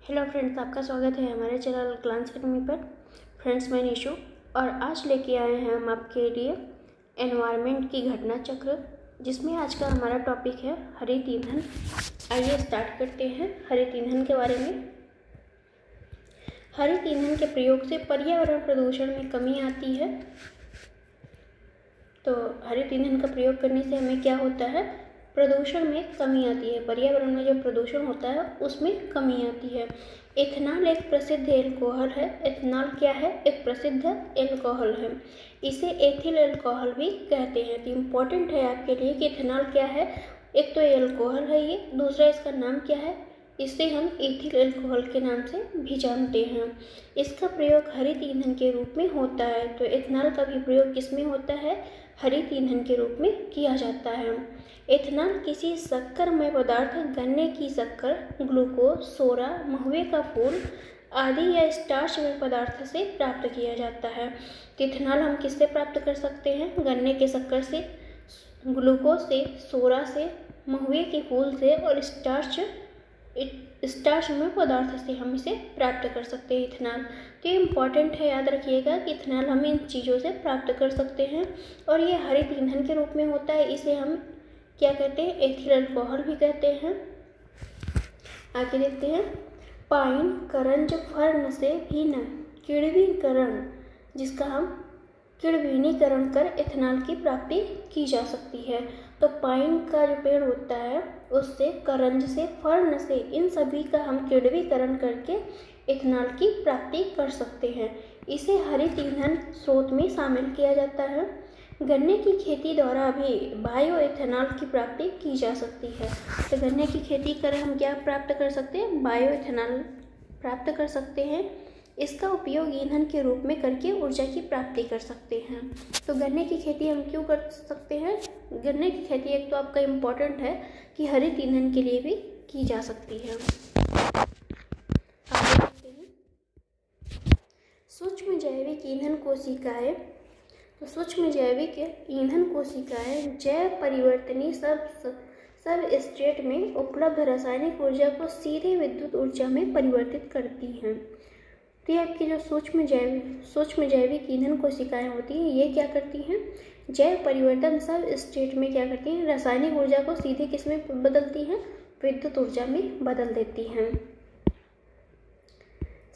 Hello friends, आपका स्वागत है हमारे चैनल ग्लांस एकेडमी पर। फ्रेंड्स, मैं निशु और आज लेके आए हैं हम आपके लिए एनवायरनमेंट की घटना चक्र, जिसमें आज का हमारा टॉपिक है हरित ईंधन। आइए स्टार्ट करते हैं हरित ईंधन के बारे में। हरित ईंधन के प्रयोग से पर्यावरण प्रदूषण में कमी आती है। तो हरित ईंधन का प्रयोग करने से हमें क्या होता है? प्रदूषण में कमी आती है। पर्यावरण में जो प्रदूषण होता है उसमें कमी आती है। एथेनॉल एक प्रसिद्ध एल्कोहल है। एथेनॉल क्या है? एक प्रसिद्ध एल्कोहल है। इसे एथिल एल्कोहल भी कहते हैं। तो इम्पोर्टेंट है आपके लिए कि एथेनॉल क्या है। एक तो एल्कोहल है ये, दूसरा इसका नाम क्या है? इसे हम एथिल एल्कोहल के नाम से भी जानते हैं। इसका प्रयोग हरित ईंधन के रूप में होता है। तो एथेनॉल का भी प्रयोग किसमें होता है? हरित ईंधन के रूप में किया जाता है। एथेनॉल किसी शक्करमय पदार्थ, गन्ने की शक्कर, ग्लूकोज, सोडा, महुए का फूल आदि या स्टार्च में पदार्थ से प्राप्त किया जाता है। तो एथेनॉल हम किससे प्राप्त कर सकते हैं? गन्ने के शक्कर से, ग्लूकोज से, सोडा से, महुए के फूल से और स्टार्च में पदार्थ से हम इसे प्राप्त कर सकते हैं इथेनॉल। तो ये इम्पॉर्टेंट है, याद रखिएगा कि इथेनॉल हम इन चीज़ों से प्राप्त कर सकते हैं और ये हरित ईंधन के रूप में होता है। इसे हम क्या कहते हैं? एथिल अल्कोहल भी कहते हैं। आगे देखते हैं। पाइन, करंज, फर्न से भिन्न किण्वीकरण, जिसका हम किण्वीनीकरण कर एथेनॉल की प्राप्ति की जा सकती है। तो पाइन का जो पेड़ होता है उससे, करंज से, फर्न से, इन सभी का हम किण्वीकरण करके एथेनॉल की प्राप्ति कर सकते हैं। इसे हरित ईंधन स्रोत में शामिल किया जाता है। गन्ने की खेती द्वारा भी बायो एथेनॉल की प्राप्ति की जा सकती है। तो गन्ने की खेती कर हम क्या प्राप्त कर सकते हैं? बायो एथेनॉल प्राप्त कर सकते हैं। इसका उपयोग ईंधन के रूप में करके ऊर्जा की प्राप्ति कर सकते हैं। तो गन्ने की खेती हम क्यों कर सकते हैं? गन्ने की खेती एक तो आपका इम्पोर्टेंट है कि हरित ईंधन के लिए भी की जा सकती है। आगे देखते हैं। सूक्ष्म जैविक ईंधन कोशिकाएं। तो सूक्ष्म जैविक ईंधन कोशिकाएं जैव परिवर्तनीय सबस्ट्रेट में उपलब्ध रासायनिक ऊर्जा को सीधे विद्युत ऊर्जा में परिवर्तित करती हैं। तो ये आपकी जो सूक्ष्म जैविक ईंधन कोशिकाएं होती हैं, ये क्या करती हैं? जैव परिवर्तन सबस्ट्रेट में क्या करती हैं? रासायनिक ऊर्जा को सीधे किस में बदलती हैं? विद्युत ऊर्जा में बदल देती हैं।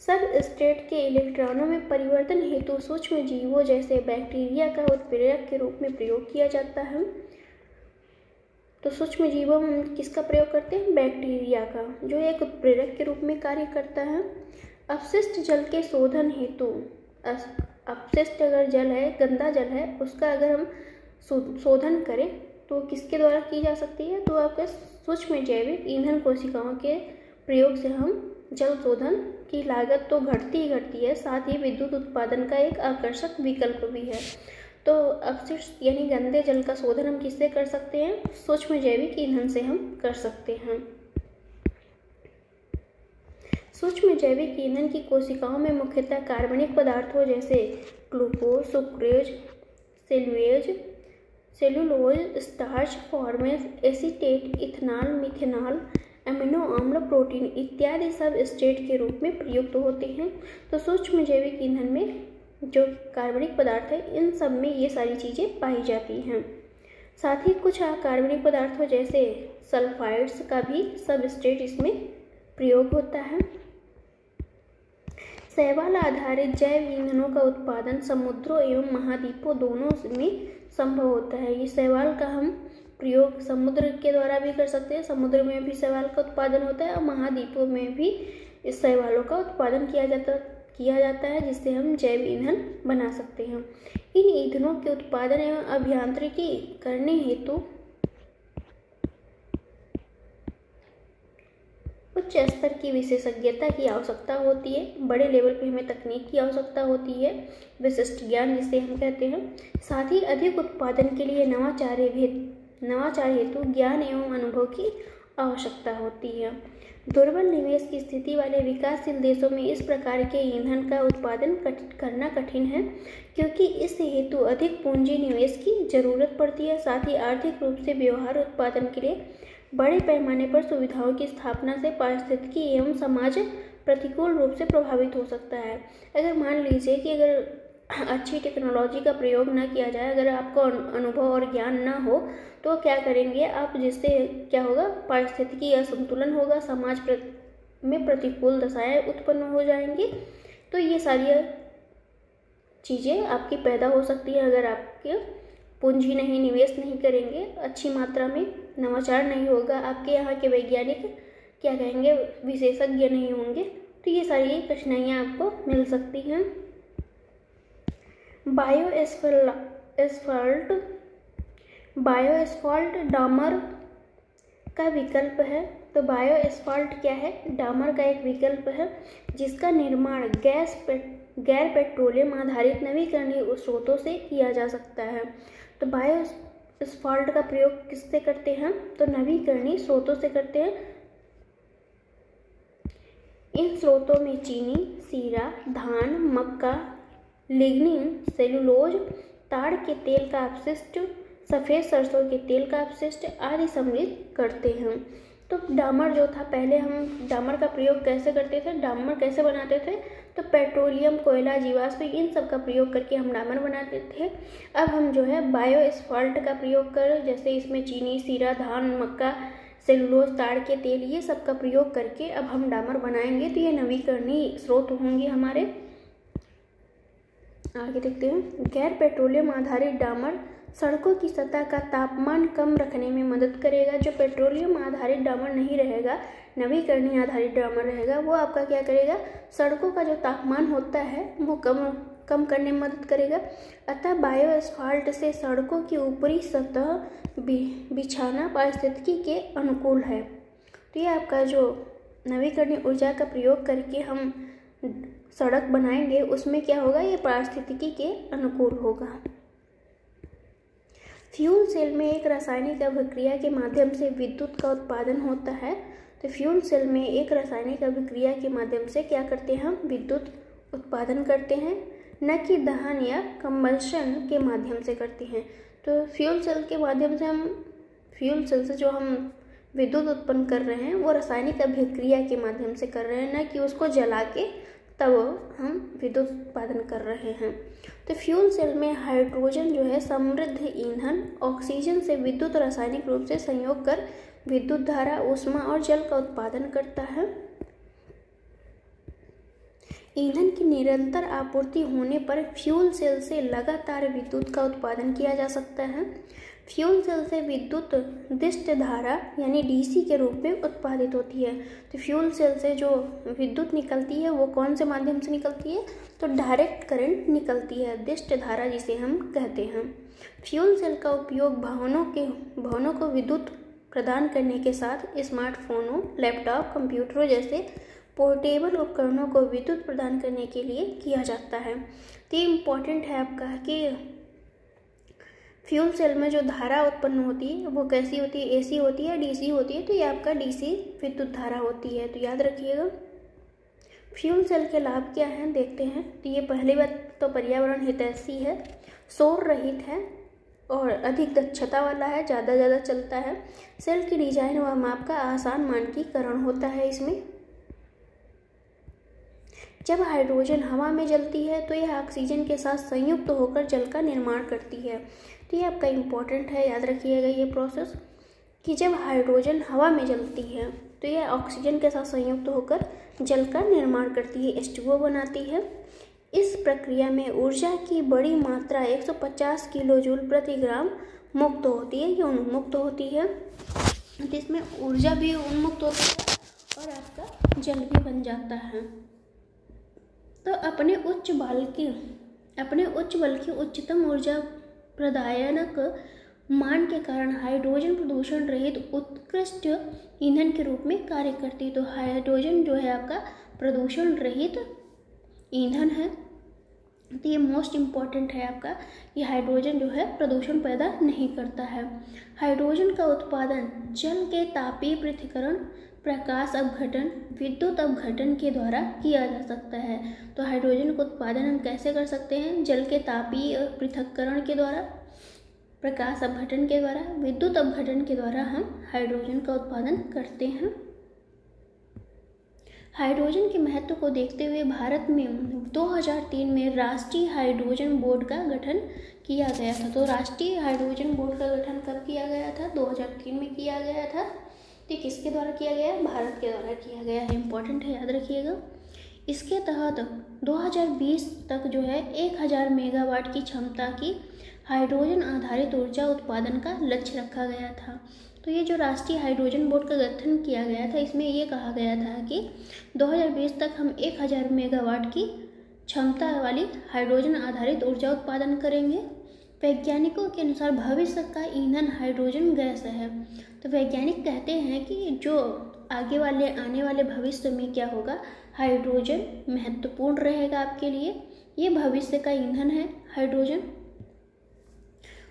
सबस्ट्रेट के इलेक्ट्रॉनों में परिवर्तन हेतु सूक्ष्म जीवों जैसे बैक्टीरिया का उत्प्रेरक के रूप में प्रयोग किया जाता है। तो सूक्ष्म जीवों में हम किसका प्रयोग करते हैं? बैक्टीरिया का, जो एक उत्प्रेरक के रूप में कार्य करता है। अपशिष्ट जल के शोधन हेतु, अपशिष्ट अगर जल है, गंदा जल है, उसका अगर हम शोधन करें तो किसके द्वारा की जा सकती है? तो आपके सूक्ष्म जैविक ईंधन कोशिकाओं के प्रयोग से हम जल शोधन की लागत तो घटती ही घटती है, साथ ही विद्युत उत्पादन का एक आकर्षक विकल्प भी है। तो अपशिष्ट यानी गंदे जल का शोधन हम किससे कर सकते हैं? सूक्ष्म जैविक ईंधन से हम कर सकते हैं। सूक्ष्म जैविक ईंधन की कोशिकाओं में मुख्यतः कार्बनिक पदार्थों जैसे glucose, sucrose, cellulose, starch, formate, acetate, ethanol, methanol, amino अम्ल, प्रोटीन इत्यादि सबस्ट्रेट के रूप में प्रयुक्त होते हैं। तो सूक्ष्म जैविक ईंधन में जो कार्बनिक पदार्थ है, इन सब में ये सारी चीज़ें पाई जाती हैं। साथ ही कुछ कार्बनिक पदार्थों जैसे सल्फाइड्स का भी सबस्ट्रेट इसमें प्रयोग होता है। शैवाल आधारित जैव ईंधनों का उत्पादन समुद्रों एवं महाद्वीपों दोनों में संभव होता है। ये शैवाल का हम प्रयोग समुद्र के द्वारा भी कर सकते हैं। समुद्र में भी शैवाल का उत्पादन होता है और महाद्वीपों में भी इस शैवालों का उत्पादन किया जाता है, जिससे हम जैव ईंधन बना सकते हैं। इन ईंधनों के उत्पादन एवं अभियांत्रिकी करने हेतु उच्च स्तर की विशेषज्ञता की आवश्यकता होती है। बड़े लेवल पे हमें तकनीक की आवश्यकता होती है, विशिष्ट ज्ञान जिसे हम कहते हैं। साथ ही अधिक उत्पादन के लिए नवाचार हेतु ज्ञान एवं अनुभव की आवश्यकता होती है। दुर्बल निवेश की स्थिति वाले विकासशील देशों में इस प्रकार के ईंधन का उत्पादन करना कठिन है, क्योंकि इस हेतु अधिक पूंजी निवेश की जरूरत पड़ती है। साथ ही आर्थिक रूप से व्यवहार उत्पादन के लिए बड़े पैमाने पर सुविधाओं की स्थापना से पारिस्थितिकी एवं समाज प्रतिकूल रूप से प्रभावित हो सकता है। अगर मान लीजिए कि अगर अच्छी टेक्नोलॉजी का प्रयोग ना किया जाए, अगर आपको अनुभव और ज्ञान ना हो, तो क्या करेंगे आप, जिससे क्या होगा, पारिस्थितिकी असंतुलन होगा, समाज में प्रतिकूल दशाएं उत्पन्न हो जाएंगी। तो ये सारी चीज़ें आपकी पैदा हो सकती है अगर आपके पूंजी नहीं, निवेश नहीं करेंगे, अच्छी मात्रा में नवाचार नहीं होगा, आपके यहाँ के वैज्ञानिक क्या कहेंगे, विशेषज्ञ नहीं होंगे, तो ये सारी कठिनाइयाँ आपको मिल सकती हैं। बायो एस्फाल्ट डामर का विकल्प है। तो बायो एस्फाल्ट क्या है, डामर का एक विकल्प है जिसका निर्माण गैर पेट्रोलियम आधारित नवीकरणीय स्रोतों से किया जा सकता है। तो बायो एस्फाल्ट का प्रयोग किससे करते हैं, तो नवीकरणीय स्रोतों से करते हैं। इन स्रोतों में चीनी, सीरा, धान, मक्का, लिग्निन, सेलुलोज, ताड़ के तेल का अपशिष्ट, सफ़ेद सरसों के तेल का अपशिष्ट आदि सम्मिलित करते हैं। तो डामर जो था, पहले हम डामर का प्रयोग कैसे करते थे, डामर कैसे बनाते थे, तो पेट्रोलियम, कोयला, जीवाश्म, इन सब का प्रयोग करके हम डामर बनाते थे। अब हम जो है बायो एस्फाल्ट का प्रयोग कर, जैसे इसमें चीनी, सीरा, धान, मक्का, सेलुलोज, ताड़ के तेल, ये सब का प्रयोग करके अब हम डामर बनाएंगे। तो ये नवीकरणीय स्रोत होंगे हमारे। आगे देखते हैं, गैर पेट्रोलियम आधारित डामर सड़कों की सतह का तापमान कम रखने में मदद करेगा। जो पेट्रोलियम आधारित डामर नहीं रहेगा, नवीकरणीय आधारित डामर रहेगा, वो आपका क्या करेगा, सड़कों का जो तापमान होता है वो कम करने में मदद करेगा। अतः बायो एस्फाल्ट से सड़कों की ऊपरी सतह बिछाना पारिस्थितिकी के अनुकूल है। तो ये आपका जो नवीकरणीय ऊर्जा का प्रयोग करके हम सड़क बनाएंगे, उसमें क्या होगा, ये पारिस्थितिकी के अनुकूल होगा। फ्यूल सेल में एक रासायनिक अभिक्रिया के माध्यम से विद्युत का उत्पादन होता है। तो फ्यूल सेल में एक रासायनिक अभिक्रिया के माध्यम से क्या करते हैं, हम विद्युत उत्पादन करते हैं, न कि दहन या कंबशन के माध्यम से करते हैं। तो फ्यूल सेल के माध्यम से फ्यूल सेल से जो हम विद्युत उत्पन्न कर रहे हैं वो रासायनिक अभिक्रिया के माध्यम से कर रहे हैं, न कि उसको जला के तब हम विद्युत उत्पादन कर रहे हैं। तो फ्यूल सेल में हाइड्रोजन जो है समृद्ध ईंधन ऑक्सीजन से विद्युत रासायनिक रूप से संयोग कर विद्युत धारा, ऊष्मा और जल का उत्पादन करता है। ईंधन की निरंतर आपूर्ति होने पर फ्यूल सेल से लगातार विद्युत का उत्पादन किया जा सकता है। फ्यूल सेल से विद्युत दिष्ट धारा यानी डीसी के रूप में उत्पादित होती है। तो फ्यूल सेल से जो विद्युत निकलती है वो कौन से माध्यम से निकलती है, तो डायरेक्ट करंट निकलती है, दिष्ट धारा जिसे हम कहते हैं। फ्यूल सेल का उपयोग भवनों को विद्युत प्रदान करने के साथ स्मार्टफोनों, लैपटॉप, कंप्यूटरों जैसे पोर्टेबल उपकरणों को विद्युत प्रदान करने के लिए किया जाता है। तो ये इम्पॉर्टेंट है आपका कि फ्यूल सेल में जो धारा उत्पन्न होती है वो कैसी होती है, एसी होती है, डीसी होती है। तो ये आपका डीसी विद्युत धारा होती है, तो याद रखिएगा। फ्यूल सेल के लाभ क्या हैं देखते हैं। तो ये पहली बात तो पर्यावरण हितैषी है, शोर रहित है और अधिक दक्षता वाला है, ज़्यादा चलता है। सेल की डिजाइन व माप का आसान मानकीकरण होता है इसमें। जब हाइड्रोजन हवा में जलती है तो यह ऑक्सीजन के साथ संयुक्त होकर जल का निर्माण करती है। तो ये आपका इम्पोर्टेंट है, याद रखिएगा ये प्रोसेस कि जब हाइड्रोजन हवा में जलती है तो यह ऑक्सीजन के साथ संयुक्त होकर जल का निर्माण करती है, H2O बनाती है। इस प्रक्रिया में ऊर्जा की बड़ी मात्रा 150 किलो जूल प्रति ग्राम मुक्त होती है, ये उन्मुक्त होती है। तो इसमें ऊर्जा भी उन्मुक्त होती है और आपका जल भी बन जाता है। तो अपने उच्च बल की उच्चतम ऊर्जा प्रदायनक मान के कारण हाइड्रोजन प्रदूषण रहित उत्कृष्ट ईंधन के रूप में कार्य करती है। तो हाइड्रोजन जो है आपका प्रदूषण रहित ईंधन है। तो ये मोस्ट इम्पॉर्टेंट है आपका, ये हाइड्रोजन जो है प्रदूषण पैदा नहीं करता है। हाइड्रोजन का उत्पादन जल के तापीय पृथक्करण, प्रकाश अपघटन, विद्युत अपघटन के द्वारा किया जा सकता है। तो हाइड्रोजन का उत्पादन हम कैसे कर सकते हैं, जल के तापीय पृथक्करण के द्वारा, प्रकाश अपघटन के द्वारा, विद्युत अपघटन के द्वारा हम हाइड्रोजन का उत्पादन करते हैं। हाइड्रोजन के महत्व को देखते हुए भारत में 2003 में राष्ट्रीय हाइड्रोजन बोर्ड का गठन किया गया था। तो राष्ट्रीय हाइड्रोजन बोर्ड का गठन कब किया गया था? 2003 में किया गया था। तो किसके द्वारा किया गया? भारत के द्वारा किया गया है। इम्पोर्टेंट है, याद रखिएगा। इसके तहत 2020 तक जो है 1000 मेगावाट की क्षमता की हाइड्रोजन आधारित ऊर्जा उत्पादन का लक्ष्य रखा गया था। तो ये जो राष्ट्रीय हाइड्रोजन बोर्ड का गठन किया गया था, इसमें ये कहा गया था कि 2020 तक हम 1000 मेगावाट की क्षमता वाली हाइड्रोजन आधारित ऊर्जा उत्पादन करेंगे। वैज्ञानिकों के अनुसार भविष्य का ईंधन हाइड्रोजन गैस है। तो वैज्ञानिक कहते हैं कि जो आने वाले भविष्य में क्या होगा, हाइड्रोजन महत्वपूर्ण रहेगा आपके लिए। ये भविष्य का ईंधन है हाइड्रोजन।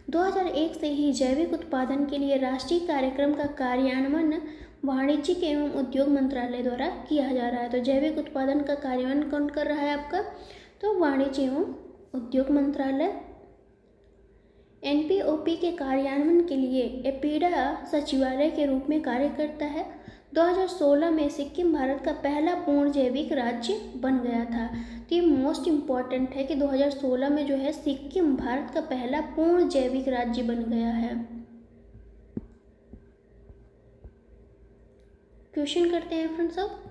2001 से ही जैविक उत्पादन के लिए राष्ट्रीय कार्यक्रम का कार्यान्वयन वाणिज्यिक एवं उद्योग मंत्रालय द्वारा किया जा रहा है। तो जैविक उत्पादन का कार्यान्वयन कौन कर रहा है आपका? तो वाणिज्य एवं उद्योग मंत्रालय। NPOP के कार्यान्वयन के लिए एपीडा सचिवालय के रूप में कार्य करता है। 2016 में सिक्किम भारत का पहला पूर्ण जैविक राज्य बन गया था। तो ये मोस्ट इम्पॉर्टेंट है कि 2016 में जो है सिक्किम भारत का पहला पूर्ण जैविक राज्य बन गया है। क्वेश्चन करते हैं फ्रेंड्स। अब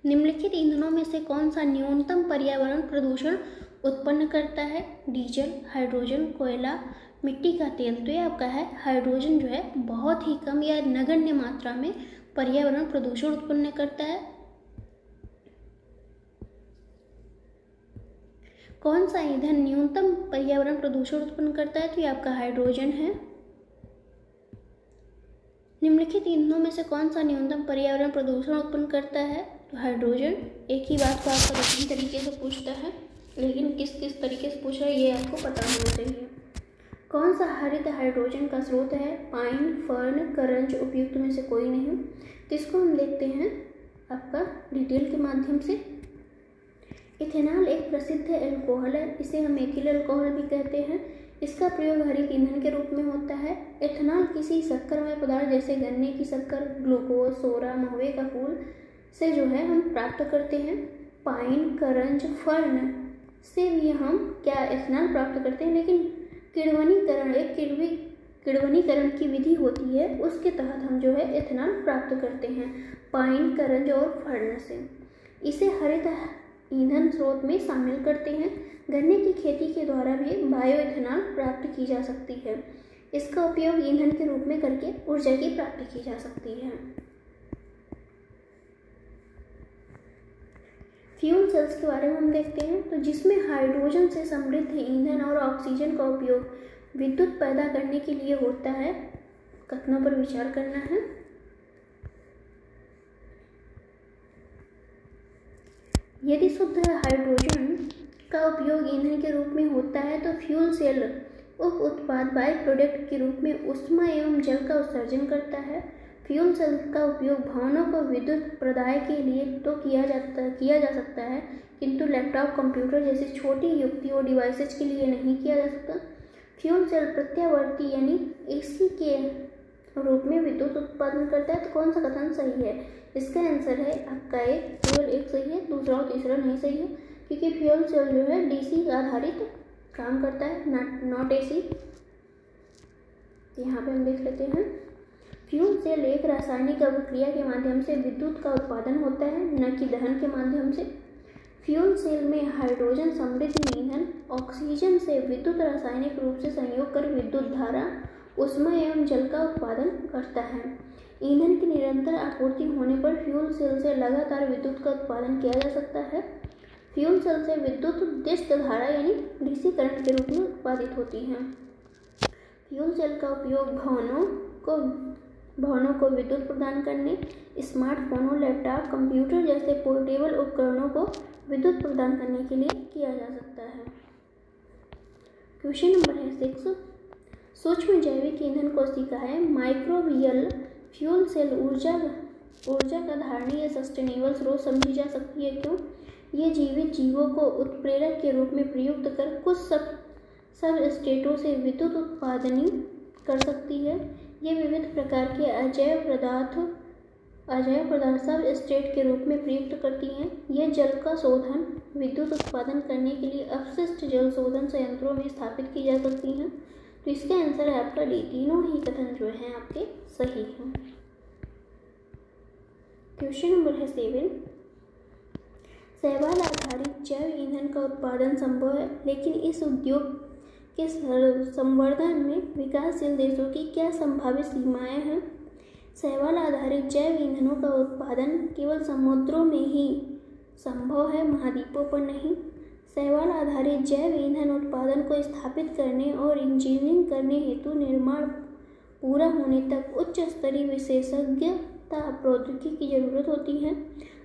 निम्नलिखित ईंधनों में से कौन सा न्यूनतम पर्यावरण प्रदूषण उत्पन्न करता है? डीजल, हाइड्रोजन, कोयला, मिट्टी का तेल। तो ये आपका है हाइड्रोजन जो है बहुत ही कम या नगण्य मात्रा में पर्यावरण प्रदूषण उत्पन्न करता है। कौन सा ईंधन न्यूनतम पर्यावरण प्रदूषण उत्पन्न करता है? तो ये आपका हाइड्रोजन है। निम्नलिखित ईंधनों में से कौन सा न्यूनतम पर्यावरण प्रदूषण उत्पन्न करता है? तो हाइड्रोजन। एक ही बात को आपका दूसरी तरीके से पूछता है, लेकिन किस तरीके से पूछ रहा है ये आपको पता होना चाहिए। कौन सा हरित हाइड्रोजन का स्रोत है? पाइन, फर्न, करंज, उपयुक्त में से कोई नहीं। तो इसको हम देखते हैं आपका डिटेल के माध्यम से। इथेनॉल एक प्रसिद्ध एल्कोहल है, इसे हम एथिल अल्कोहल भी कहते हैं। इसका प्रयोग हरित ईंधन के रूप में होता है। इथेनॉल किसी शक्करमय पदार्थ जैसे गन्ने की शक्कर, ग्लूकोज, सोडा, महुए का फूल से जो है हम प्राप्त करते हैं। पाइन, करंज, फर्न से भी हम क्या इथेनॉल प्राप्त करते हैं, लेकिन किण्वनीकरण की विधि होती है, उसके तहत हम जो है इथेनॉल प्राप्त करते हैं पाइन, करंज और फर्न से। इसे हरित ईंधन स्रोत में शामिल करते हैं। गन्ने की खेती के द्वारा भी बायो इथेनॉल प्राप्त की जा सकती है। इसका उपयोग ईंधन के रूप में करके ऊर्जा की प्राप्ति की जा सकती है। फ्यूल सेल्स के बारे में हम देखते हैं। तो जिसमें हाइड्रोजन से समृद्ध ईंधन और ऑक्सीजन का उपयोग विद्युत पैदा करने के लिए होता है। कथनों पर विचार करना है। यदि शुद्ध हाइड्रोजन का उपयोग ईंधन के रूप में होता है तो फ्यूल सेल उप उत्पाद बाय प्रोडक्ट के रूप में ऊष्मा एवं जल का उत्सर्जन करता है। फ्यूल सेल का उपयोग भवनों को विद्युत प्रदाय के लिए तो किया जा सकता है, किंतु लैपटॉप, कंप्यूटर जैसी छोटी युक्तियों डिवाइसेज के लिए नहीं किया जा सकता। फ्यूल सेल प्रत्यावर्ती यानी AC के रूप में विद्युत उत्पादन करता है। तो कौन सा कथन सही है? इसका आंसर है आपका केवल एक सही है, दूसरा और तीसरा नहीं सही है, क्योंकि फ्यूल सेल जो है DC आधारित काम करता है, नॉट AC। यहाँ पे हम देख लेते हैं। फ्यूल सेल एक रासायनिक अभिक्रिया के माध्यम से विद्युत का उत्पादन होता है, न कि दहन के माध्यम से। फ्यूल सेल में हाइड्रोजन समृद्ध ईंधन ऑक्सीजन से विद्युत रासायनिक रूप से संयोग कर विद्युत धारा, ऊष्मा एवं जल का उत्पादन करता है। ईंधन की निरंतर आपूर्ति होने पर फ्यूल सेल से लगातार विद्युत का उत्पादन किया जा सकता है। फ्यूल सेल से विद्युत दिष्ट धारा यानी DC करंट के रूप में उत्पादित होती है। फ्यूल सेल का उपयोग भवनों को विद्युत प्रदान करने, स्मार्टफोनों, लैपटॉप, कंप्यूटर जैसे पोर्टेबल उपकरणों को विद्युत प्रदान करने के लिए किया जा सकता है। क्वेश्चन नंबर है 6। सूक्ष्म जैविक ईंधन कोशिका है। माइक्रोबियल फ्यूल सेल ऊर्जा का धारणीय सस्टेनेबल स्रोत समझी जा सकती है। क्यों? ये जीवित जीवों को उत्प्रेरक के रूप में प्रयुक्त कर कुछ सब स्टेटों से विद्युत उत्पादन कर सकती है। ये विविध प्रकार के अजैव पदार्थ सब स्टेट के रूप में प्रयुक्त करती हैं। यह जल का शोधन विद्युत उत्पादन करने के लिए अपशिष्ट जल शोधन संयंत्रों में स्थापित की जा सकती हैं। तो इसका आंसर है आपका डी, तीनों ही कथन जो हैं आपके सही हैं। क्वेश्चन नंबर है 7। शैवाल आधारित जैव ईंधन का उत्पादन संभव है, लेकिन इस उद्योग के संवर्धन में विकासशील देशों की क्या संभावित सीमाएं हैं? शैवाल आधारित जैव ईंधनों का उत्पादन केवल समुद्रों में ही संभव है, महाद्वीपों पर नहीं। शैवाल आधारित जैव ईंधन उत्पादन को स्थापित करने और इंजीनियरिंग करने हेतु निर्माण पूरा होने तक उच्च स्तरीय विशेषज्ञता प्रौद्योगिकी की जरूरत होती है।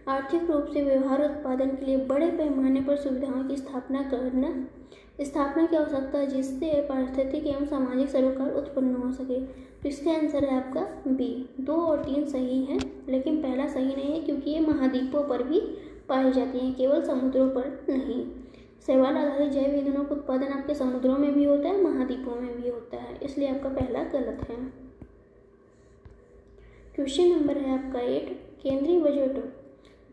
आर्थिक रूप से व्यवहार उत्पादन के लिए बड़े पैमाने पर सुविधाओं की स्थापना की आवश्यकता है, जिससे पारिस्थितिक एवं सामाजिक सरोकार उत्पन्न हो सके। तो इसका आंसर है आपका बी। 2 और 3 सही हैं, लेकिन पहला सही नहीं है क्योंकि ये महाद्वीपों पर भी पाई जाती हैं, केवल समुद्रों पर नहीं। शैवाल आधारित जैव ईंधनों का उत्पादन आपके समुद्रों में भी होता है, महाद्वीपों में भी होता है, इसलिए आपका पहला गलत है। क्वेश्चन नंबर है आपका 8। केंद्रीय बजट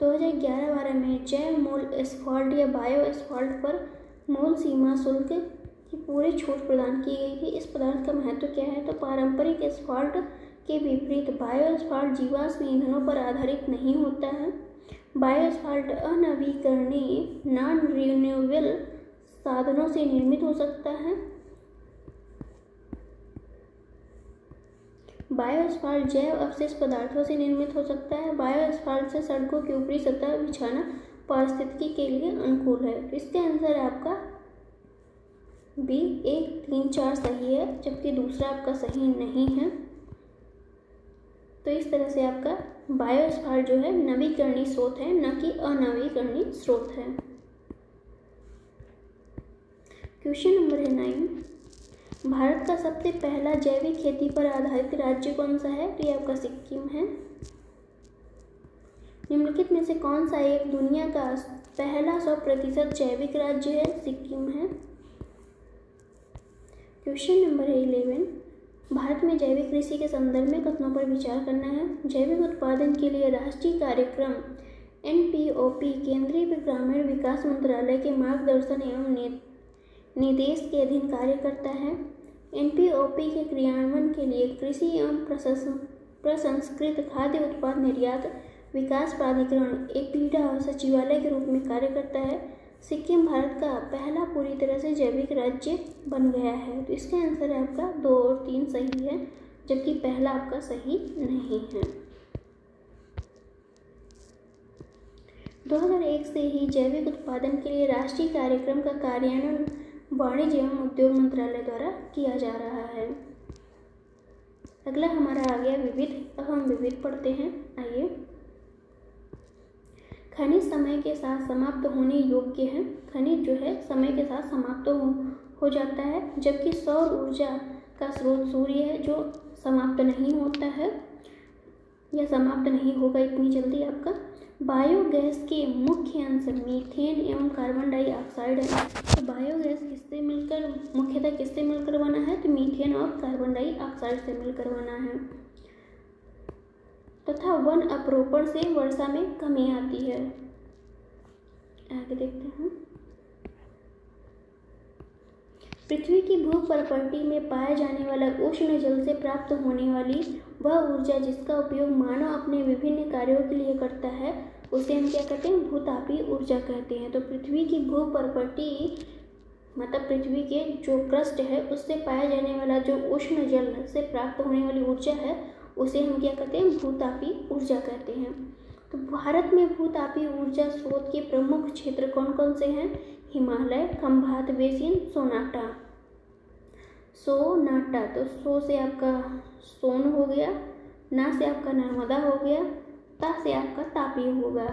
2011-12 में जैव मूल एस्फाल्ट या बायो एस्फाल्ट पर मूल सीमा शुल्क की पूरी छूट प्रदान की गई थी। इस पदार्थ का महत्व क्या है? तो पारंपरिक एस्फाल्ट के विपरीत बायो एस्फाल्ट जीवाश्म ईंधनों पर आधारित नहीं होता है। बायो एस्फाल्ट अनवीकरणीय नॉन रिन्यूएबल साधनों से निर्मित हो सकता है। बायो एस्फाल्ट जैव अवशेष पदार्थों से निर्मित हो सकता है। बायो एस्फाल्ट से सड़कों की ऊपरी सतह बिछाना पारिस्थितिकी के लिए अनुकूल है। तो इसका आंसर है आपका बी। 1, 3, 4 सही है, जबकि दूसरा आपका सही नहीं है। तो इस तरह से आपका बायो एस्फाल्ट जो है नवीकरणीय स्रोत है, न कि अनवीकरणीय स्रोत है। क्वेश्चन नंबर है 9। भारत का सबसे पहला जैविक खेती पर आधारित राज्य कौन सा है? तो ये आपका सिक्किम है। निम्नलिखित में से कौन सा एक दुनिया का पहला 100% जैविक राज्य है? सिक्किम है। क्वेश्चन नंबर है 11। भारत में जैविक कृषि के संदर्भ में कथनों पर विचार करना है। जैविक उत्पादन के लिए राष्ट्रीय कार्यक्रम NPOP केंद्रीय ग्रामीण विकास मंत्रालय के मार्गदर्शन एवं निर्देश के अधीन कार्य करता है। NPOP के क्रियान्वयन के लिए कृषि एवं प्रसंस्कृत खाद्य उत्पाद निर्यात विकास प्राधिकरण एपीडा सचिवालय के रूप में कार्य करता है। सिक्किम भारत का पहला पूरी तरह से जैविक राज्य बन गया है। तो इसका आंसर है आपका 2 और 3 सही है, जबकि पहला आपका सही नहीं है। 2001 से ही जैविक उत्पादन के लिए राष्ट्रीय कार्यक्रम का कार्यान्वयन वाणिज्य एवं उद्योग मंत्रालय द्वारा किया जा रहा है। अगला हमारा आ गया विविध। अब हम विविध पढ़ते हैं। आइए। खनिज समय के साथ समाप्त होने योग्य है। खनिज जो है समय के साथ समाप्त हो जाता है, जबकि सौर ऊर्जा का स्रोत सूर्य है जो समाप्त नहीं होता है या समाप्त नहीं होगा इतनी जल्दी। आपका बायोगैस के मुख्य अंश मीथेन एवं कार्बन डाइऑक्साइड है। तो बायोगैस किससे मिलकर मुख्यतः किससे मिलकर बना है? तो मीथेन और कार्बन डाइऑक्साइड से मिलकर बना है। तथा वन अपरोपण से वर्षा में कमी आती है। आगे देखते हैं। पृथ्वी की भूपर्पटी में पाया जाने वाला उष्ण जल से प्राप्त होने वाली वह ऊर्जा जिसका उपयोग मानव अपने विभिन्न कार्यों के लिए करता है, उसे हम क्या कहते हैं? भूतापीय ऊर्जा कहते हैं। तो पृथ्वी की भूपर्पटी मतलब पृथ्वी के जो क्रस्ट है उससे पाया जाने वाला जो उष्ण जल से प्राप्त होने वाली ऊर्जा है, उसे हम क्या कहते हैं? भूतापीय ऊर्जा कहते हैं। तो भारत में भूतापीय ऊर्जा स्रोत के प्रमुख क्षेत्र कौन कौन से हैं? Himalaya, Khambhat basin, Sonata. तो सो से आपका सोन हो गया, ना से आपका नर्मदा हो गया, ता से आपका तापी होगा।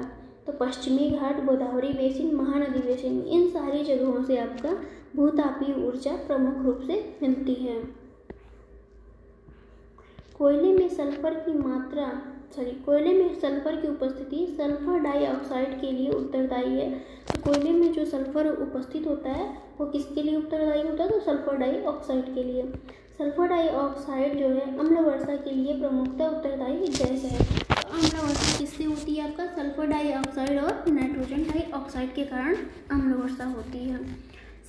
तो पश्चिमी घाट, गोदावरी बेसिन, महानदी बेसिन, इन सारी जगहों से आपका भूतापीय ऊर्जा प्रमुख रूप से मिलती है। कोयले में सल्फर की मात्रा कोयले में सल्फर की उपस्थिति सल्फर डाइऑक्साइड के लिए उत्तरदायी है। तो कोयले में जो सल्फर उपस्थित होता है वो किसके लिए उत्तरदायी होता है? तो सल्फर डाइऑक्साइड के लिए। सल्फर डाइऑक्साइड जो है अम्ल वर्षा के लिए प्रमुखतः उत्तरदायी गैस है। तो अम्ल वर्षा किससे होती है? आपका सल्फर डाइऑक्साइड और नाइट्रोजन डाइऑक्साइड के कारण अम्ल वर्षा होती है।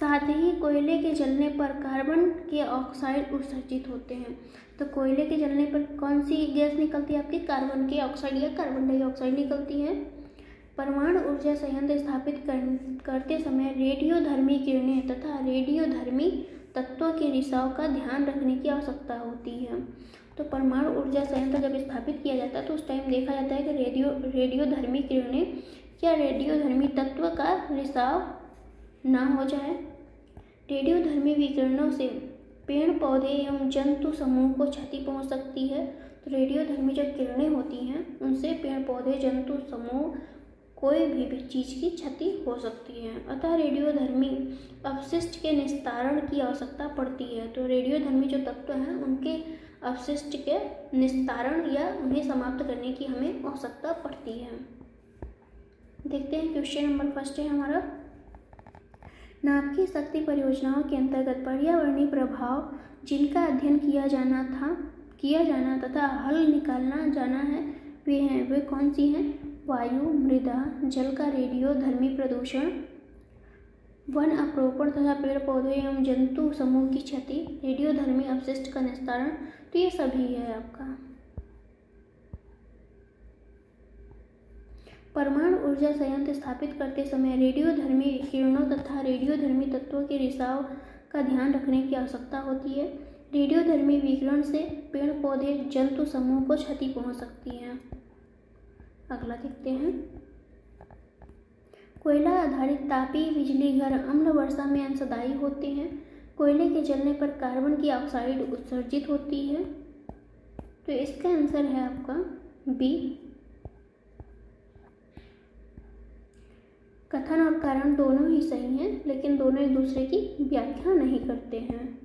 साथ ही कोयले के जलने पर कार्बन के ऑक्साइड उत्सर्जित होते हैं। तो कोयले के जलने पर कौन सी गैस निकलती है? आपकी कार्बन के ऑक्साइड या कार्बन डाइऑक्साइड निकलती है। परमाणु ऊर्जा संयंत्र स्थापित करते समय रेडियोधर्मी किरणें तथा रेडियोधर्मी तत्वों के रिसाव का ध्यान रखने की आवश्यकता होती है। तो परमाणु ऊर्जा संयंत्र जब स्थापित किया जाता है तो उस टाइम देखा जाता है कि रेडियोधर्मी किरणें या रेडियोधर्मी तत्व का रिसाव ना हो जाए। रेडियोधर्मी विकिरणों से पेड़ पौधे एवं जंतु समूह को क्षति पहुंच सकती है। तो रेडियोधर्मी जब किरणें होती हैं उनसे पेड़ पौधे जंतु समूह कोई भी चीज़ की क्षति हो सकती है। अतः रेडियोधर्मी अपशिष्ट के निस्तारण की आवश्यकता पड़ती है। तो रेडियोधर्मी जो तत्व हैं उनके अपशिष्ट के निस्तारण या उन्हें समाप्त करने की हमें आवश्यकता पड़ती है। देखते हैं क्वेश्चन नंबर फर्स्ट है हमारा, नाभिकीय शक्ति परियोजनाओं के अंतर्गत पर्यावरणीय प्रभाव जिनका अध्ययन किया जाना तथा हल निकालना जाना है वे कौन सी हैं? वायु, मृदा, जल का रेडियोधर्मी प्रदूषण, वन अपरोपण तथा पेड़ पौधे एवं जंतु समूह की क्षति, रेडियोधर्मी अपशिष्ट का निस्तारण। तो ये सभी है आपका। परमाणु ऊर्जा संयंत्र स्थापित करते समय रेडियोधर्मी किरणों तथा रेडियोधर्मी तत्वों के रिसाव का ध्यान रखने की आवश्यकता होती है। रेडियोधर्मी विकिरण से पेड़ पौधे जंतु समूह को क्षति पहुंच सकती है। अगला देखते हैं, कोयला आधारित तापीय बिजली घर अम्ल वर्षा में अंशदायी होते हैं। कोयले के जलने पर कार्बन की ऑक्साइड उत्सर्जित होती है। तो इसका आंसर है आपका बी। कथन और कारण दोनों ही सही हैं, लेकिन दोनों एक दूसरे की व्याख्या नहीं करते हैं।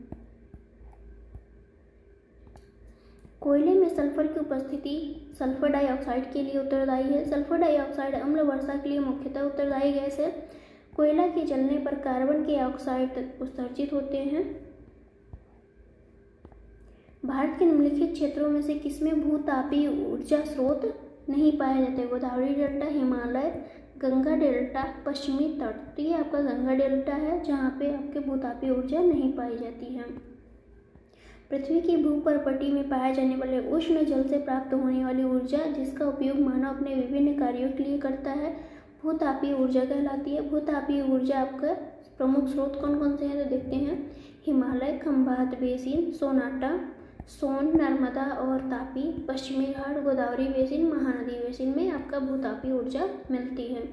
कोयले में सल्फर की उपस्थिति सल्फर डाइऑक्साइड के लिए उत्तरदायी है। सल्फर डाइऑक्साइड अम्ल वर्षा के लिए मुख्यतः उत्तरदायी गैस है। कोयला के जलने पर कार्बन के ऑक्साइड उत्सर्जित होते हैं। भारत के निम्नलिखित क्षेत्रों में से किसमें भूतापीय ऊर्जा स्रोत नहीं पाए जाते? गोदावरी डेल्टा, हिमालय, गंगा डेल्टा, पश्चिमी तट। तो ये आपका गंगा डेल्टा है जहाँ पे आपके भूतापीय ऊर्जा नहीं पाई जाती है। पृथ्वी की भूपर्पटी में पाए जाने वाले उष्ण जल से प्राप्त होने वाली ऊर्जा जिसका उपयोग मानव अपने विभिन्न कार्यों के लिए करता है भूतापीय ऊर्जा कहलाती है। भूतापीय ऊर्जा आपका प्रमुख स्रोत कौन कौन से हैं? तो देखते हैं, हिमालय, खंभात बेसिन, सोनाटा, सोन, नर्मदा और तापी, पश्चिमी घाट, गोदावरी बेसिन, महानदी बेसिन में आपका भूतापीय ऊर्जा मिलती है।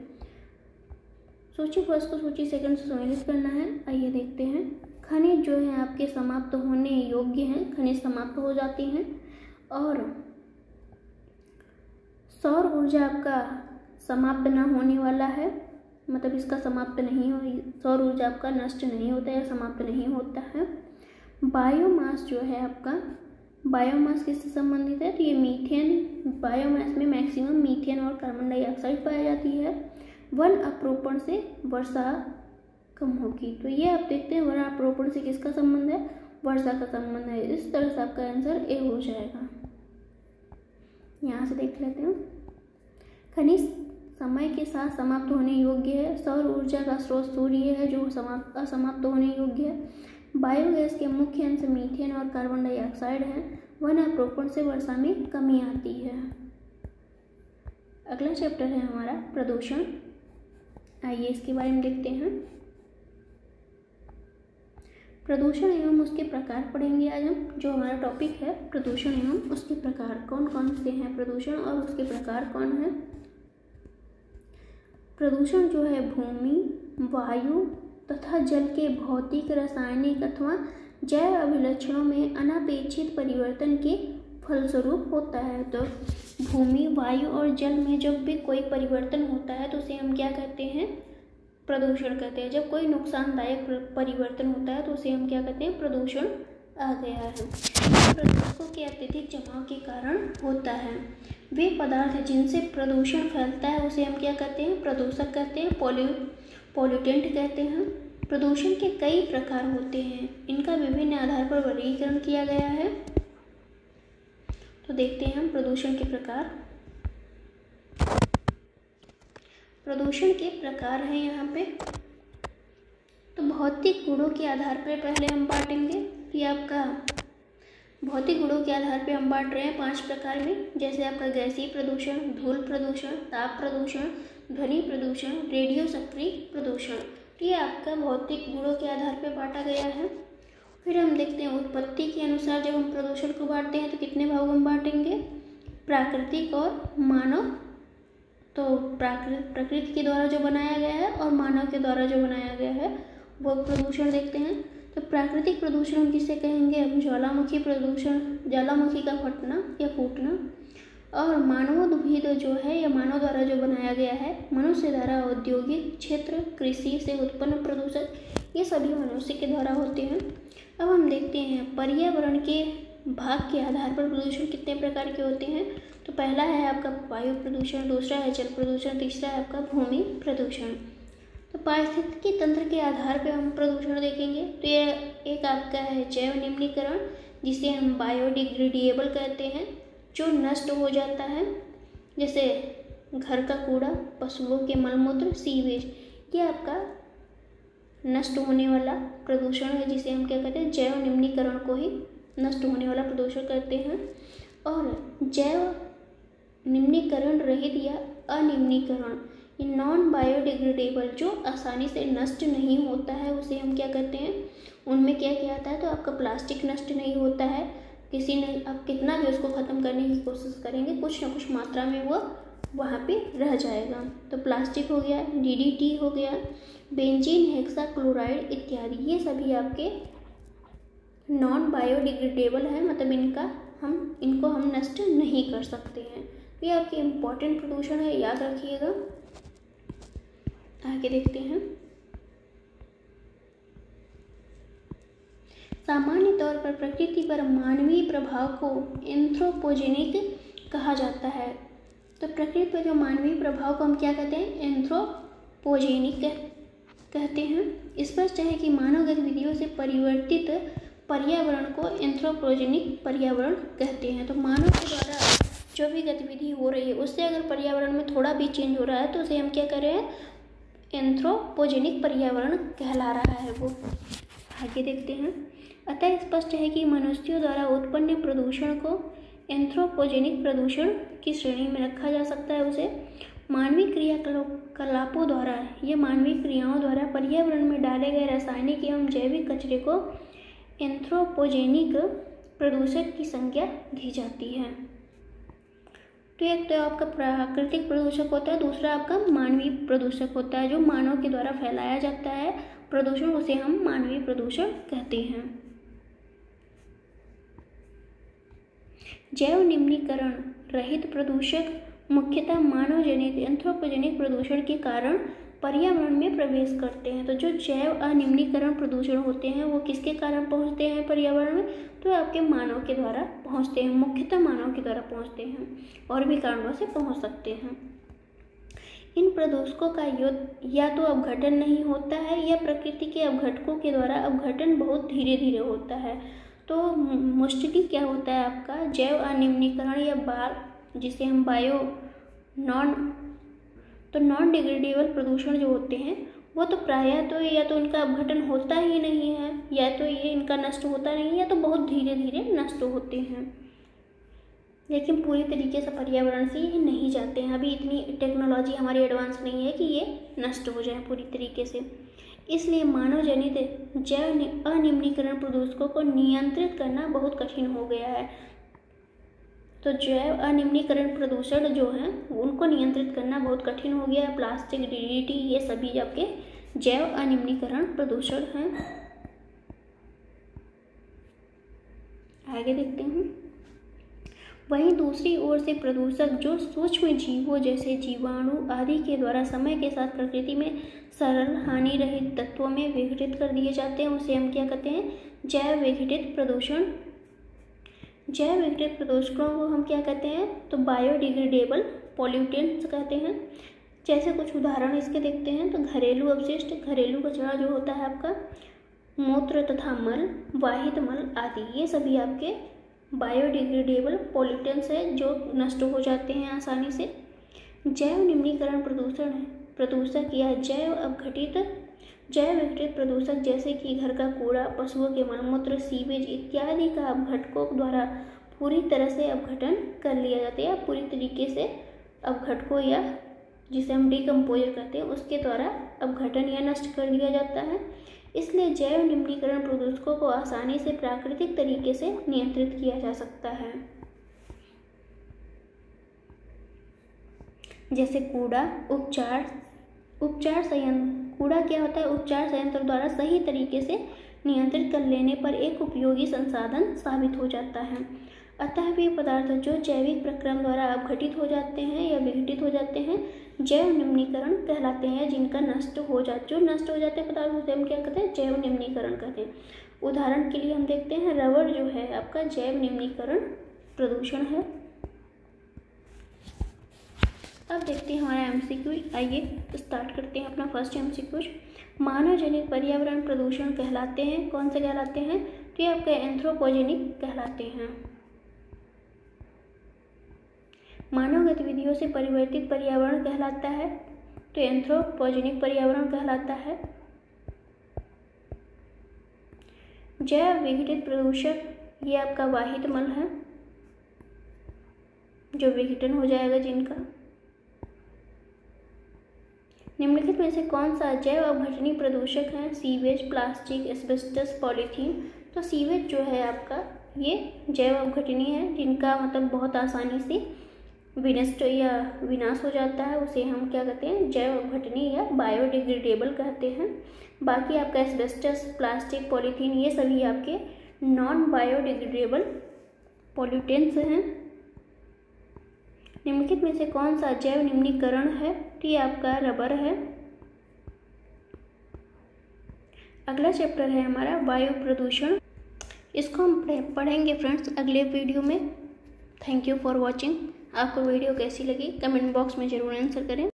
सूची फर्स्ट को सूची सेकंड से सम्मिलित करना है। आइए देखते हैं, खनिज जो है आपके समाप्त होने योग्य हैं, खनिज समाप्त हो जाती हैं। और सौर ऊर्जा आपका समाप्त ना होने वाला है, मतलब इसका समाप्त नहीं हो, सौर ऊर्जा आपका नष्ट नहीं होता है या समाप्त नहीं होता है। बायोमास जो है आपका, बायोमास किससे संबंधित है? तो ये मीथेन, बायोमास में मैक्सिमम मीथेन और कार्बन डाइऑक्साइड पाई जाती है। वन अपरोपण से वर्षा कम होगी। तो ये आप देखते हैं, वन अपरोपण से किसका संबंध है? वर्षा का संबंध है। इस तरह से आपका आंसर ए हो जाएगा। यहाँ से देख लेते हैं, खनिज समय के साथ समाप्त होने योग्य है। सौर ऊर्जा का स्रोत सूर्य है जो असमाप्त होने योग्य है। बायोगैस के मुख्य अंश मीथेन और कार्बन डाइऑक्साइड है। वन अपरोपण से वर्षा में कमी आती है। अगला चैप्टर है हमारा प्रदूषण। आइए इसके बारे में देखते हैं। प्रदूषण एवं उसके प्रकार पढ़ेंगे आज हम। जो हमारा टॉपिक है प्रदूषण एवं उसके प्रकार, कौन कौन से हैं प्रदूषण और उसके प्रकार कौन है। प्रदूषण जो है भूमि, वायु तथा जल के भौतिक, रासायनिक अथवा जैव अभिलक्षणों में अनापेक्षित परिवर्तन के फलस्वरूप होता है। तो भूमि, वायु और जल में जब भी कोई परिवर्तन होता है तो उसे हम क्या कहते हैं? प्रदूषण कहते हैं। जब कोई नुकसानदायक परिवर्तन होता है तो उसे हम क्या कहते हैं? प्रदूषण आ गया है। प्रदूषकों के अत्यधिक जमाव के कारण होता है। वे पदार्थ जिनसे प्रदूषण फैलता है उसे हम क्या कहते हैं? प्रदूषक कहते हैं, पॉल्यूटेंट कहते हैं। प्रदूषण के कई प्रकार होते हैं, इनका विभिन्न आधार पर वर्गीकरण किया गया है। तो देखते हैं हम प्रदूषण के प्रकार। प्रदूषण के प्रकार हैं यहाँ पे। तो भौतिक गुणों के आधार पर पहले हम बांटेंगे। ये आपका भौतिक गुणों के आधार पे हम बांट रहे हैं 5 प्रकार में, जैसे आपका गैसीय प्रदूषण, धूल प्रदूषण, ताप प्रदूषण, ध्वनि प्रदूषण, रेडियो सक्रिय प्रदूषण। तो ये आपका भौतिक गुणों के आधार पे बांटा गया है। फिर हम देखते हैं उत्पत्ति के अनुसार जब हम प्रदूषण को बांटते हैं तो कितने भाग हम बांटेंगे? प्राकृतिक और मानव। तो प्रकृति के द्वारा जो बनाया गया है और मानव के द्वारा जो बनाया गया है वो प्रदूषण देखते हैं। तो प्राकृतिक प्रदूषण हम किसे कहेंगे? हम ज्वालामुखी प्रदूषण, ज्वालामुखी का फटना या फूटना। और मानवोद्भिद जो है या मानव द्वारा जो बनाया गया है, मनुष्य द्वारा औद्योगिक क्षेत्र, कृषि से उत्पन्न प्रदूषण, ये सभी मनुष्य के द्वारा होते हैं। अब हम देखते हैं पर्यावरण के भाग के आधार पर प्रदूषण कितने प्रकार के होते हैं। तो पहला है आपका वायु प्रदूषण, दूसरा है जल प्रदूषण, तीसरा है आपका भूमि प्रदूषण। तो पारिस्थितिकी तंत्र के आधार पर हम प्रदूषण देखेंगे। तो ये एक आपका है जैव निम्नीकरण, जिसे हम बायोडिग्रेडेबल कहते हैं, जो नष्ट हो जाता है, जैसे घर का कूड़ा, पशुओं के मलमूत्र, सीवेज, ये आपका नष्ट होने वाला प्रदूषण है, जिसे हम क्या कहते हैं? जैव निम्नीकरण को ही नष्ट होने वाला प्रदूषण कहते हैं। और जैव निम्नीकरण रहित या अनिम्नीकरण, ये नॉन बायोडिग्रेडेबल, जो आसानी से नष्ट नहीं होता है, उसे हम क्या कहते हैं? उनमें क्या क्या आता है? तो आपका प्लास्टिक नष्ट नहीं होता है, किसी ने आप कितना भी उसको ख़त्म करने की कोशिश करेंगे, कुछ ना कुछ मात्रा में वो वहाँ पे रह जाएगा। तो प्लास्टिक हो गया, DDT हो गया, बेंजीन हेक्साक्लोराइड इत्यादि, ये सभी आपके नॉन बायोडिग्रेडेबल है, मतलब इनको हम नष्ट नहीं कर सकते हैं। ये आपके इम्पॉर्टेंट प्रदूषण है, याद रखिएगा। आगे देखते हैं। सामान्य तौर पर प्रकृति पर मानवीय प्रभाव को एंथ्रोपोजेनिक कहा जाता है। तो प्रकृति पर जो मानवीय प्रभाव को हम क्या कहते हैं? एंथ्रोपोजेनिक कहते हैं। स्पष्ट है कि मानव गतिविधियों से परिवर्तित पर्यावरण को एंथ्रोपोजेनिक पर्यावरण कहते हैं। तो मानव के द्वारा जो भी गतिविधि हो रही है उससे अगर पर्यावरण में थोड़ा भी चेंज हो रहा है तो उसे हम क्या कर रहे हैं? एंथ्रोपोजेनिक पर्यावरण कहला रहा है वो। आगे देखते हैं। अतः स्पष्ट है कि मनुष्यों द्वारा उत्पन्न प्रदूषण को एंथ्रोपोजेनिक प्रदूषण की श्रेणी में रखा जा सकता है। उसे मानवीय क्रियाकलापों द्वारा या मानवीय क्रियाओं द्वारा पर्यावरण में डाले गए रासायनिक एवं जैविक कचरे को एंथ्रोपोजेनिक प्रदूषक की संज्ञा दी जाती है। तो एक तो आपका प्राकृतिक प्रदूषक होता है, दूसरा आपका मानवीय प्रदूषक होता है, जो मानव के द्वारा फैलाया जाता है प्रदूषण, उसे हम मानवीय प्रदूषण कहते हैं। जैव निम्नीकरण रहित प्रदूषक मुख्यतः मानव जनित एंथ्रोपोजेनिक प्रदूषण के कारण पर्यावरण में प्रवेश करते हैं। तो जो जैव अनिम्नीकरण प्रदूषण होते हैं वो किसके कारण पहुंचते हैं पर्यावरण में? तो आपके मानव के द्वारा पहुंचते हैं, मुख्यतः मानव के द्वारा पहुंचते हैं, और भी कारणों से पहुंच सकते हैं। इन प्रदूषकों का या तो अपघटन नहीं होता है या प्रकृति के अपघटकों के द्वारा अपघटन बहुत धीरे धीरे होता है। तो मोस्टली क्या होता है आपका जैव अनिम्नीकरण या जिसे हम नॉन डिग्रेडेबल प्रदूषण जो होते हैं वो तो प्रायः तो या तो इनका अपघटन होता ही नहीं है, या तो ये इनका नष्ट होता नहीं है, या तो बहुत धीरे धीरे नष्ट होते हैं, लेकिन पूरी तरीके से पर्यावरण से ये नहीं जाते हैं। अभी इतनी टेक्नोलॉजी हमारी एडवांस नहीं है कि ये नष्ट हो जाए पूरी तरीके से। इसलिए मानव जनित जैव अनिम्नीकरण प्रदूषकों को नियंत्रित करना बहुत कठिन हो गया है। तो जैव अनिम्नीकरण प्रदूषण जो हैं उनको नियंत्रित करना बहुत कठिन हो गया है। प्लास्टिक, DDT, ये सभी आपके जैव अनिम्नीकरण प्रदूषण हैं। आगे देखते हैं। वहीं दूसरी ओर से प्रदूषक जो सूक्ष्म जीवों जैसे जीवाणु आदि के द्वारा समय के साथ प्रकृति में सरल हानि रहित तत्वों में विघटित कर दिए जाते हैं, उसे हम क्या कहते हैं? जैव विघटित प्रदूषण। जैव विघटित प्रदूषकों को हम क्या कहते हैं, तो बायोडिग्रेडेबल पॉल्यूटेंट्स कहते हैं। जैसे कुछ उदाहरण इसके देखते हैं, तो घरेलू अपशिष्ट, घरेलू कचरा जो होता है आपका, मूत्र तथा मल, वाहित मल आदि, ये सभी आपके बायोडिग्रेडेबल पॉल्यूटेंट्स है जो नष्ट हो जाते हैं आसानी से। जैव निम्नीकरण प्रदूषक या जैव विघटित प्रदूषक जैसे कि घर का कूड़ा, पशुओं के मलमूत्र, सीवेज इत्यादि का अपघटकों द्वारा पूरी तरह से अपघटन कर लिया जाता है, या पूरी तरीके से अपघटकों या जिसे हम डिकम्पोजर कहते हैं उसके द्वारा अपघटन या नष्ट कर दिया जाता है। इसलिए जैव निम्नीकरण प्रदूषकों को आसानी से प्राकृतिक तरीके से नियंत्रित किया जा सकता है। जैसे कूड़ा उपचार संयंत्र, कूड़ा क्या होता है, उपचार संयंत्र द्वारा सही तरीके से नियंत्रित कर लेने पर एक उपयोगी संसाधन साबित हो जाता है। अतः वे पदार्थ जो जैविक प्रक्रम द्वारा अपघटित हो जाते हैं या विघटित हो जाते हैं जैव निम्नीकरण कहलाते हैं, जिनका जो नष्ट हो जाते हैं पदार्थ उसे हम क्या कहते हैं, जैव निम्नीकरण कहते हैं। उदाहरण के लिए हम देखते हैं रबर जो है आपका जैव निम्नीकरण प्रदूषण है। अब देखते हैं हमारा एमसीक्यू। आइए स्टार्ट करते हैं अपना फर्स्ट एमसीक्यू। मानव जनित पर्यावरण प्रदूषण कहलाते हैं, कौन से कहलाते हैं, तो ये आपका एंथ्रोपोजेनिक कहलाते हैं। मानव गतिविधियों से परिवर्तित पर्यावरण कहलाता है, तो एंथ्रोपोजेनिक पर्यावरण कहलाता है। जैव विघटित प्रदूषक ये आपका वाहित मल है, जो विघटन हो जाएगा जिनका। निम्नलिखित में से कौन सा जैव अपघटनीय प्रदूषक है, सीवेज, प्लास्टिक, एस्बेस्टस, पॉलीथीन। तो सीवेज जो है आपका ये जैव अपघटनीय है, जिनका मतलब बहुत आसानी से विनष्ट या विनाश हो जाता है, उसे हम क्या कहते हैं, जैव अपघटनीय या बायोडिग्रेडेबल कहते हैं। बाकी आपका एस्बेस्टस, प्लास्टिक, पॉलीथीन ये सभी आपके नॉन बायोडिग्रेडेबल पॉल्यूटेंट्स हैं। निम्नलिखित में से कौन सा जैव निम्नीकरण है, तो ये आपका रबर है। अगला चैप्टर है हमारा वायु प्रदूषण, इसको हम पढ़ेंगे फ्रेंड्स अगले वीडियो में। Thank you for watching. आपको वीडियो कैसी लगी कमेंट बॉक्स में ज़रूर आंसर करें।